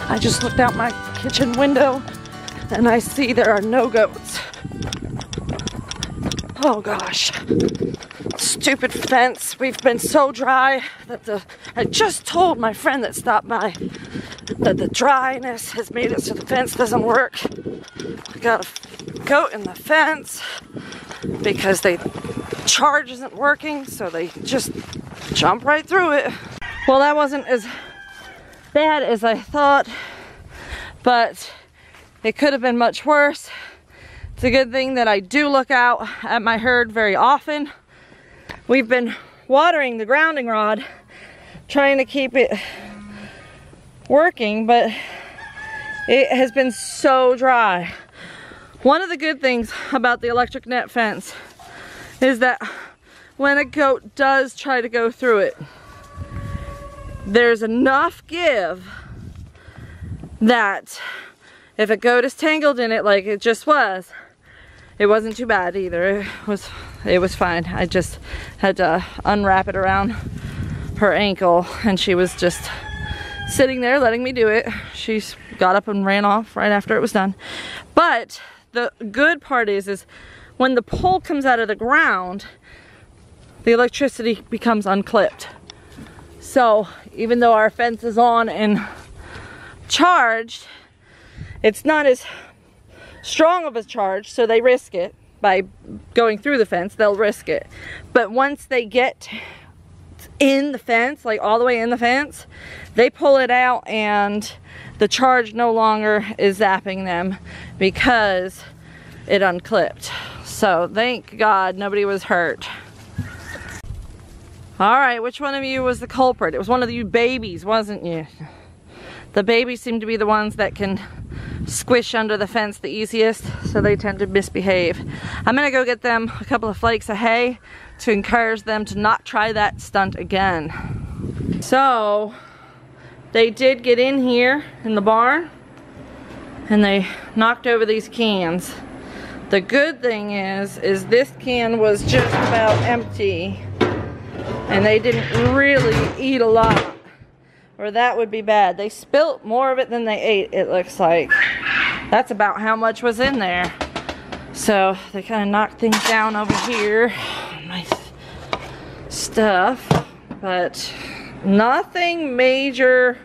I just looked out my kitchen window and I see there are no goats. Oh gosh. Stupid fence. We've been so dry that I just told my friend that stopped by that the dryness has made it so the fence doesn't work. We got a goat in the fence because the charge isn't working, so they just jump right through it. Well, that wasn't as bad as I thought, but it could have been much worse. It's a good thing that I do look out at my herd very often. We've been watering the grounding rod, trying to keep it working, but it has been so dry. One of the good things about the electric net fence is that when a goat does try to go through it, there's enough give that if a goat is tangled in it like it just was, it wasn't too bad either. It was fine. I just had to unwrap it around her ankle and she was just sitting there letting me do it. She got up and ran off right after it was done. But the good part is when the pole comes out of the ground, the electricity becomes unclipped. So even though our fence is on and charged, it's not as strong of a charge, so they risk it by going through the fence. They'll risk it, but once they get in the fence, like all the way in the fence, they pull it out and the charge no longer is zapping them because it unclipped. So thank God nobody was hurt. All right, which one of you was the culprit? It was one of you babies, wasn't you? The babies seem to be the ones that can squish under the fence the easiest, so they tend to misbehave. I'm gonna go get them a couple of flakes of hay to encourage them to not try that stunt again. So they did get in here in the barn and they knocked over these cans. The good thing is this can was just about empty and they didn't really eat a lot, or that would be bad. They spilt more of it than they ate, it looks like. That's about how much was in there. So they kind of knocked things down over here. Nice stuff, but nothing major,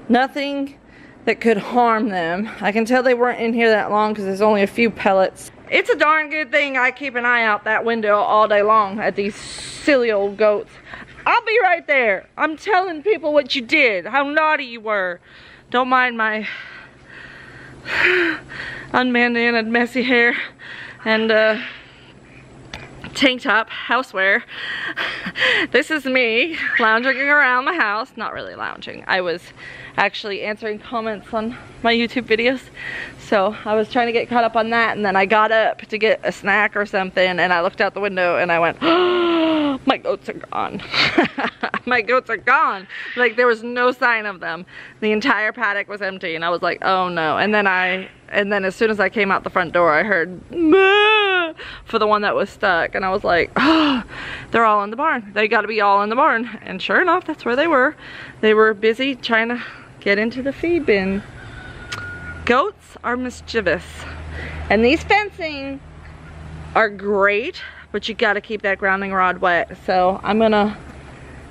nothing that could harm them. I can tell they weren't in here that long because there's only a few pellets. It's a darn good thing I keep an eye out that window all day long at these silly old goats. I'll be right there. I'm telling people what you did, how naughty you were. Don't mind my unbandated messy hair and tank top housewear. This is me lounging around the house. Not really lounging. I was actually answering comments on my YouTube videos. So I was trying to get caught up on that, and then I got up to get a snack or something and I looked out the window and I went, oh, my goats are gone. My goats are gone. Like there was no sign of them. The entire paddock was empty and I was like, oh no. And then as soon as I came out the front door, I heard moo for the one that was stuck, and I was like, oh, they're all in the barn. They got to be all in the barn. And sure enough, that's where they were. They were busy trying to get into the feed bin. Goats are mischievous, and these fencing are great, but you got to keep that grounding rod wet. So I'm gonna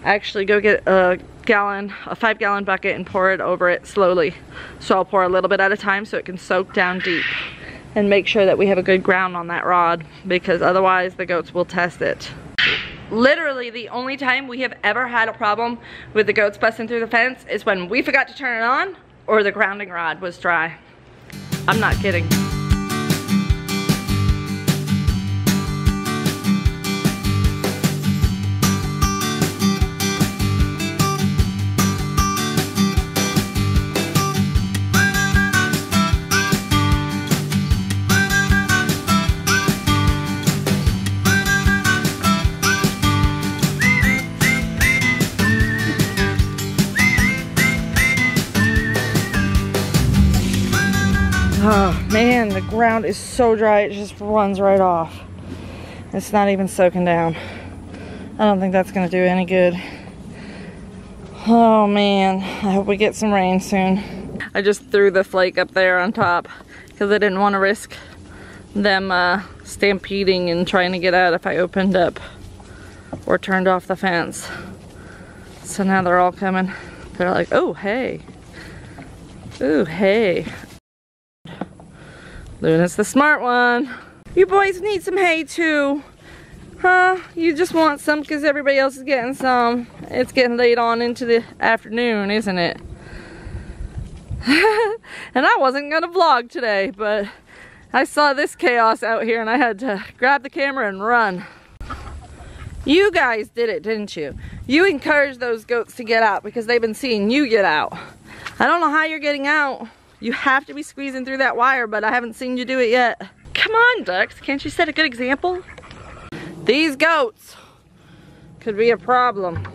actually go get a 5-gallon bucket and pour it over it slowly. So I'll pour a little bit at a time so it can soak down deep, and make sure that we have a good ground on that rod, because otherwise the goats will test it. Literally the only time we have ever had a problem with the goats busting through the fence is when we forgot to turn it on or the grounding rod was dry. I'm not kidding. Oh man, the ground is so dry, it just runs right off. It's not even soaking down. I don't think that's gonna do any good. Oh man, I hope we get some rain soon. I just threw the flake up there on top because I didn't want to risk them stampeding and trying to get out if I opened up or turned off the fence. So now they're all coming. They're like, oh, hey. Ooh, hey. Luna's the smart one. You boys need some hay too. Huh? You just want some because everybody else is getting some. It's getting late on into the afternoon, isn't it? And I wasn't gonna vlog today, but I saw this chaos out here and I had to grab the camera and run. You guys did it, didn't you? You encouraged those goats to get out because they've been seeing you get out. I don't know how you're getting out. You have to be squeezing through that wire, but I haven't seen you do it yet. Come on, ducks. Can't you set a good example? These goats could be a problem.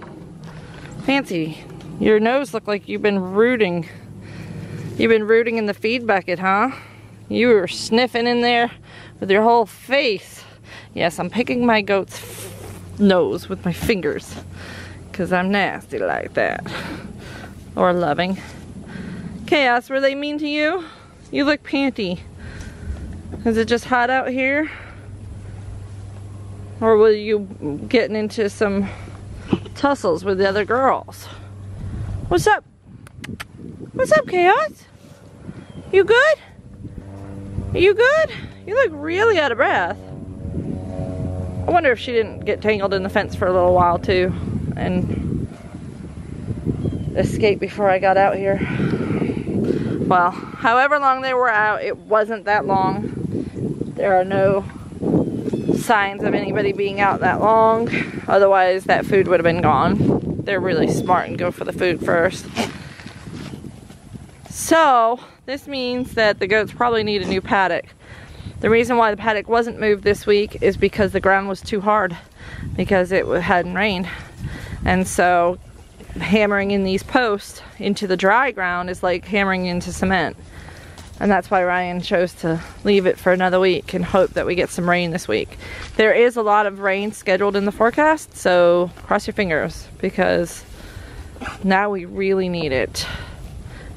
Fancy, your nose looked like you've been rooting. You've been rooting in the feed bucket, huh? You were sniffing in there with your whole face. Yes, I'm picking my goat's nose with my fingers because I'm nasty like that. Or loving. Chaos, were they mean to you? You look panty. Is it just hot out here? Or were you getting into some tussles with the other girls? What's up? What's up, Chaos? You good? Are you good? You look really out of breath. I wonder if she didn't get tangled in the fence for a little while too and escape before I got out here. Well, however long they were out, it wasn't that long. There are no signs of anybody being out that long. Otherwise, that food would have been gone. They're really smart and go for the food first. So, this means that the goats probably need a new paddock. The reason why the paddock wasn't moved this week is because the ground was too hard because it hadn't rained. And so hammering in these posts into the dry ground is like hammering into cement. And that's why Ryan chose to leave it for another week and hope that we get some rain this week. There is a lot of rain scheduled in the forecast, so cross your fingers because now we really need it.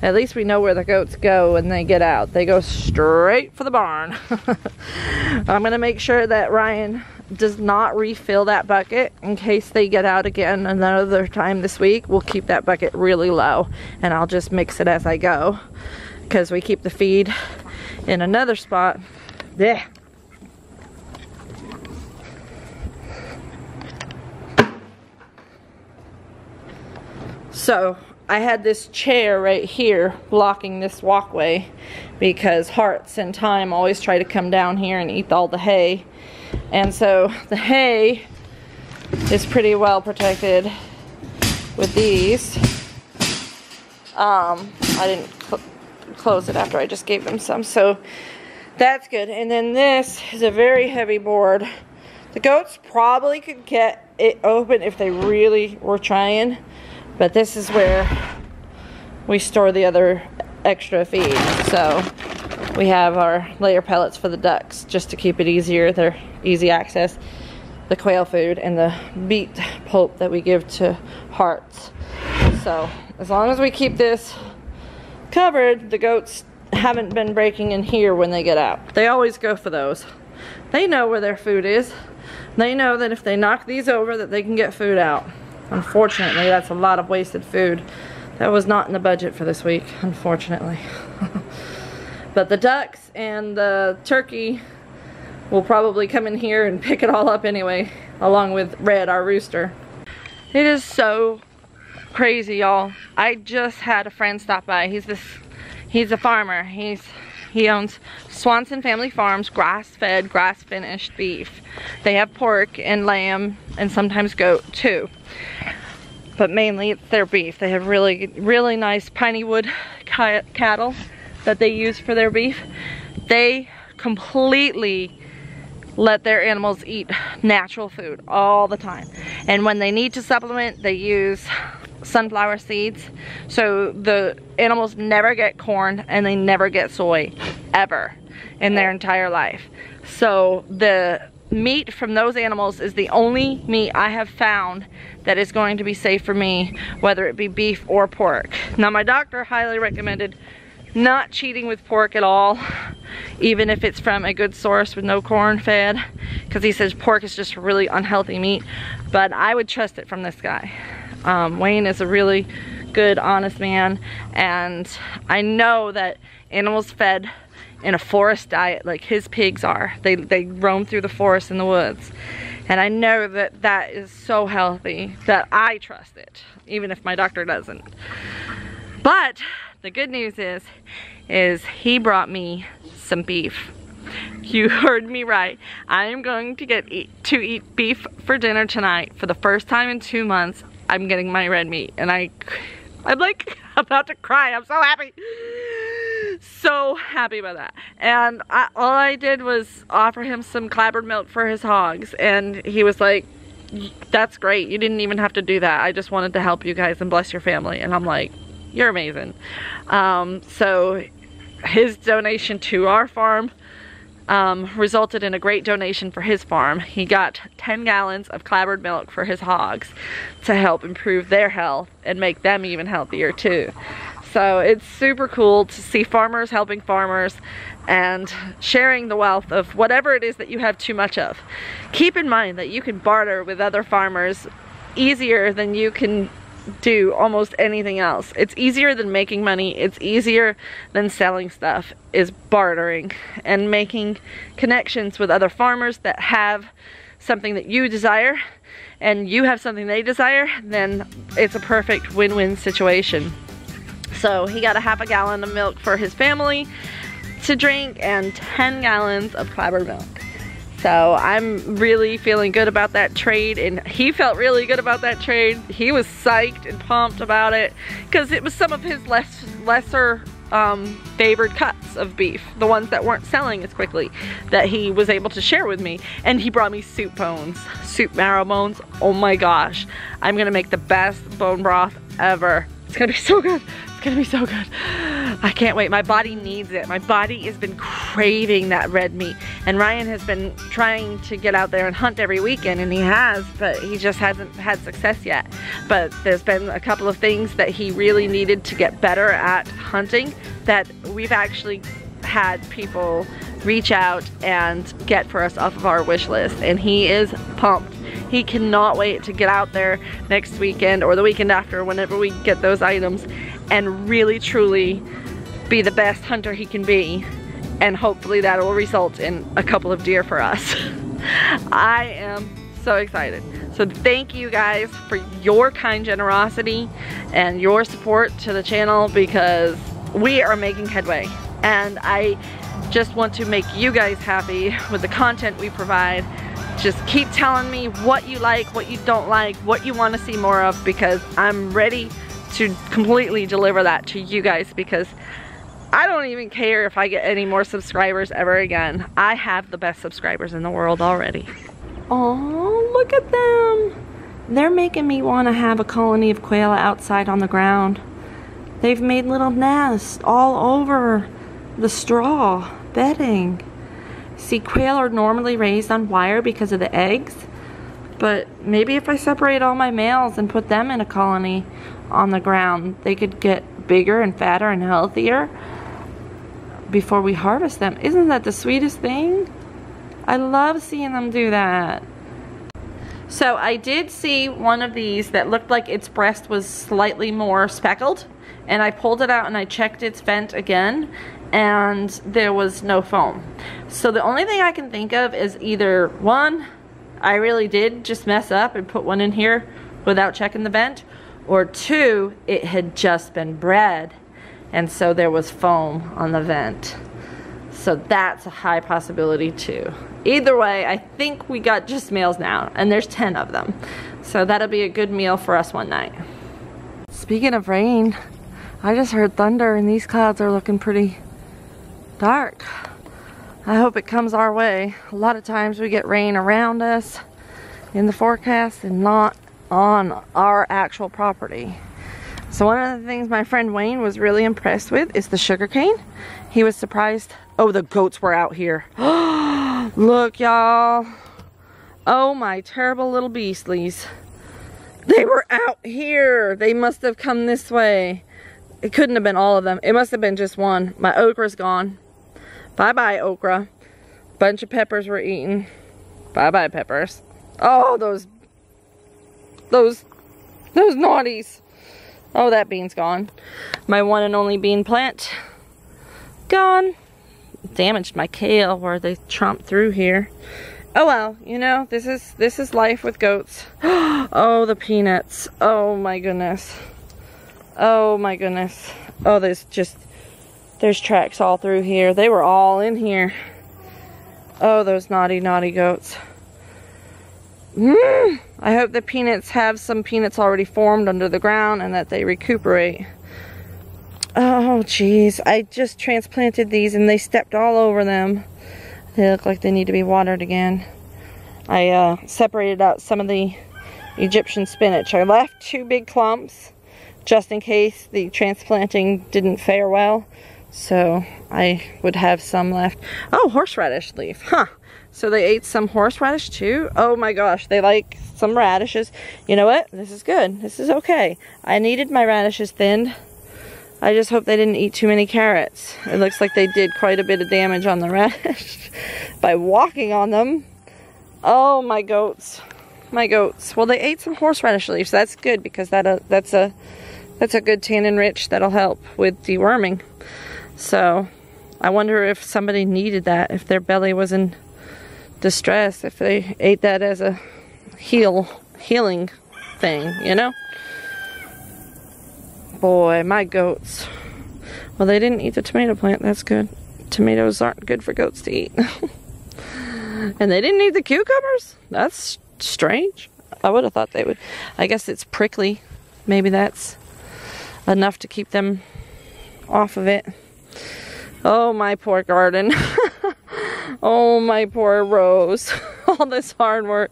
At least we know where the goats go when they get out. They go straight for the barn. I'm gonna make sure that Ryan does not refill that bucket in case they get out again another time this week. We'll keep that bucket really low and I'll just mix it as I go because we keep the feed in another spot. Yeah. So I had this chair right here blocking this walkway because Hearts and Time always try to come down here and eat all the hay. And so the hay is pretty well protected with these. I didn't close it after I just gave them some, so that's good. And then this is a very heavy board. The goats probably could get it open if they really were trying. But this is where we store the other extra feed. So we have our layer pellets for the ducks just to keep it easier. They're easy access. The quail food and the beet pulp that we give to Hearts. So as long as we keep this covered, the goats haven't been breaking in here when they get out. They always go for those. They know where their food is. They know that if they knock these over that they can get food out. Unfortunately, that's a lot of wasted food. That was not in the budget for this week, unfortunately. But the ducks and the turkey will probably come in here and pick it all up anyway, along with Red, our rooster. It is so crazy, y'all. I just had a friend stop by. He's a farmer. He owns Swanson Family Farms, grass-fed, grass-finished beef. They have pork and lamb and sometimes goat too. But mainly it's their beef. They have really, really nice piney wood cattle that they use for their beef. They completely let their animals eat natural food all the time. And when they need to supplement, they use sunflower seeds. So the animals never get corn and they never get soy ever in their entire life. So the meat from those animals is the only meat I have found that is going to be safe for me, whether it be beef or pork. Now my doctor highly recommended not cheating with pork at all, even if it's from a good source with no corn fed, because he says pork is just really unhealthy meat. But I would trust it from this guy. Wayne is a really good, honest man, and I know that animals fed in a forest diet like his pigs are, they roam through the forest and the woods, and I know that that is so healthy that I trust it, even if my doctor doesn't. But the good news is he brought me some beef. You heard me right. I am going to eat beef for dinner tonight. For the first time in 2 months, I'm getting my red meat, and I'm like about to cry. I'm so happy. So happy about that. And all I did was offer him some clabbered milk for his hogs, and he was like, that's great, you didn't even have to do that, I just wanted to help you guys and bless your family. And I'm like, you're amazing. So his donation to our farm resulted in a great donation for his farm. He got 10 gallons of clabbered milk for his hogs to help improve their health and make them even healthier too. So it's super cool to see farmers helping farmers and sharing the wealth of whatever it is that you have too much of. Keep in mind that you can barter with other farmers easier than you can do almost anything else. It's easier than making money. It's easier than selling stuff, is bartering and making connections with other farmers that have something that you desire and you have something they desire. Then it's a perfect win-win situation. So he got a half a gallon of milk for his family to drink and 10 gallons of clabbered milk. So I'm really feeling good about that trade, and he felt really good about that trade. He was psyched and pumped about it because it was some of his lesser favored cuts of beef, the ones that weren't selling as quickly, that he was able to share with me. And he brought me soup bones, soup marrow bones. Oh my gosh, I'm gonna make the best bone broth ever. It's gonna be so good. It's gonna be so good. I can't wait. My body needs it. My body has been craving that red meat. And Ryan has been trying to get out there and hunt every weekend, and he has, but he just hasn't had success yet. But there's been a couple of things that he really needed to get better at hunting that we've actually had people reach out and get for us off of our wish list. And he is pumped. He cannot wait to get out there next weekend or the weekend after, whenever we get those items, and really truly be the best hunter he can be. And hopefully that will result in a couple of deer for us. I am so excited. So thank you guys for your kind generosity and your support to the channel, because we are making headway. And I just want to make you guys happy with the content we provide. Just keep telling me what you like, what you don't like, what you want to see more of, because I'm ready to completely deliver that to you guys, because I don't even care if I get any more subscribers ever again. I have the best subscribers in the world already. Oh, look at them. They're making me want to have a colony of quail outside on the ground. They've made little nests all over the straw bedding. See, quail are normally raised on wire because of the eggs, but maybe if I separate all my males and put them in a colony on the ground, they could get bigger and fatter and healthier before we harvest them. Isn't that the sweetest thing? I love seeing them do that. So I did see one of these that looked like its breast was slightly more speckled, and I pulled it out and I checked its vent again, and there was no foam. So the only thing I can think of is either one, I really did just mess up and put one in here without checking the vent, or two, it had just been bred and so there was foam on the vent. So that's a high possibility too. Either way, I think we got just males now, and there's 10 of them. So that'll be a good meal for us one night. Speaking of rain, I just heard thunder and these clouds are looking pretty dark. I hope it comes our way. A lot of times we get rain around us in the forecast and not on our actual property. So one of the things my friend Wayne was really impressed with is the sugarcane. He was surprised. Oh, the goats were out here. Look, y'all. Oh, my terrible little beastlies. They were out here. They must have come this way. It couldn't have been all of them. It must have been just one. My okra's gone. Bye-bye, okra. Bunch of peppers were eaten. Bye-bye, peppers. Oh, those naughties. Oh, that bean's gone. My one and only bean plant, gone. Damaged my kale where they tromped through here. Oh well, you know, this is life with goats. Oh, the peanuts. Oh my goodness. Oh my goodness. Oh, there's tracks all through here. They were all in here. Oh, those naughty, naughty goats. I hope the peanuts have some peanuts already formed under the ground and that they recuperate. Oh, geez. I just transplanted these and they stepped all over them. They look like they need to be watered again. I separated out some of the Egyptian spinach. I left 2 big clumps just in case the transplanting didn't fare well. So I would have some left. Oh, horseradish leaf. Huh. So they ate some horseradish too? Oh my gosh, they like some radishes. You know what? This is good. This is okay. I needed my radishes thinned. I just hope they didn't eat too many carrots. It looks like they did quite a bit of damage on the radish by walking on them. Oh, my goats. My goats. Well, they ate some horseradish leaves. That's good because that's a good tannin rich that'll help with deworming. So, I wonder if somebody needed that, if their belly was in distress, if they ate that as a healing thing, you know? Boy, my goats. Well, they didn't eat the tomato plant. That's good. Tomatoes aren't good for goats to eat. And they didn't eat the cucumbers? That's strange. I would have thought they would. I guess it's prickly. Maybe that's enough to keep them off of it. Oh, my poor garden. Oh, my poor Rose. All this hard work.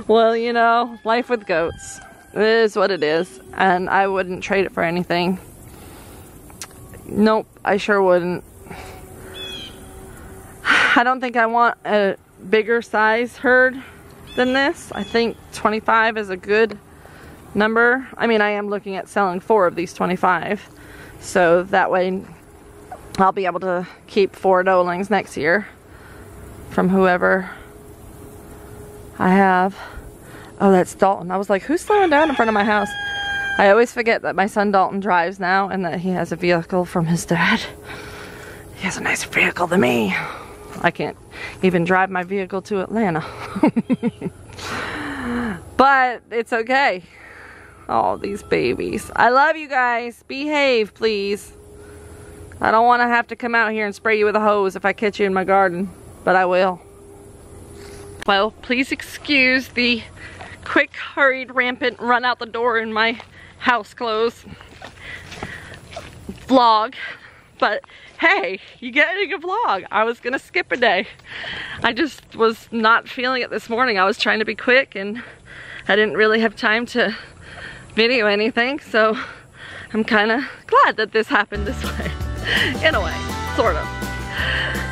Well, you know, life with goats. It is what it is. And I wouldn't trade it for anything. Nope, I sure wouldn't. I don't think I want a bigger size herd than this. I think 25 is a good number. I mean, I am looking at selling 4 of these 25. So that way I'll be able to keep 4 doelings next year from whoever I have. Oh, that's Dalton. I was like, who's slowing down in front of my house? I always forget that my son Dalton drives now and that he has a vehicle from his dad. He has a nicer vehicle than me. I can't even drive my vehicle to Atlanta. But it's okay. Oh, these babies. I love you guys. Behave, please. I don't want to have to come out here and spray you with a hose if I catch you in my garden, but I will. Well, please excuse the quick, hurried, rampant run out the door in my house clothes vlog. But hey, you getting a vlog. I was gonna skip a day. I just was not feeling it this morning. I was trying to be quick and I didn't really have time to video anything, so I'm kind of glad that this happened this way. In a way, sort of.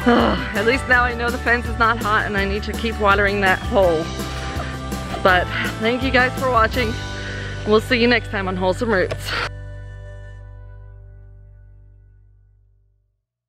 At least now I know the fence is not hot and I need to keep watering that hole. But thank you guys for watching. We'll see you next time on Wholesome Roots.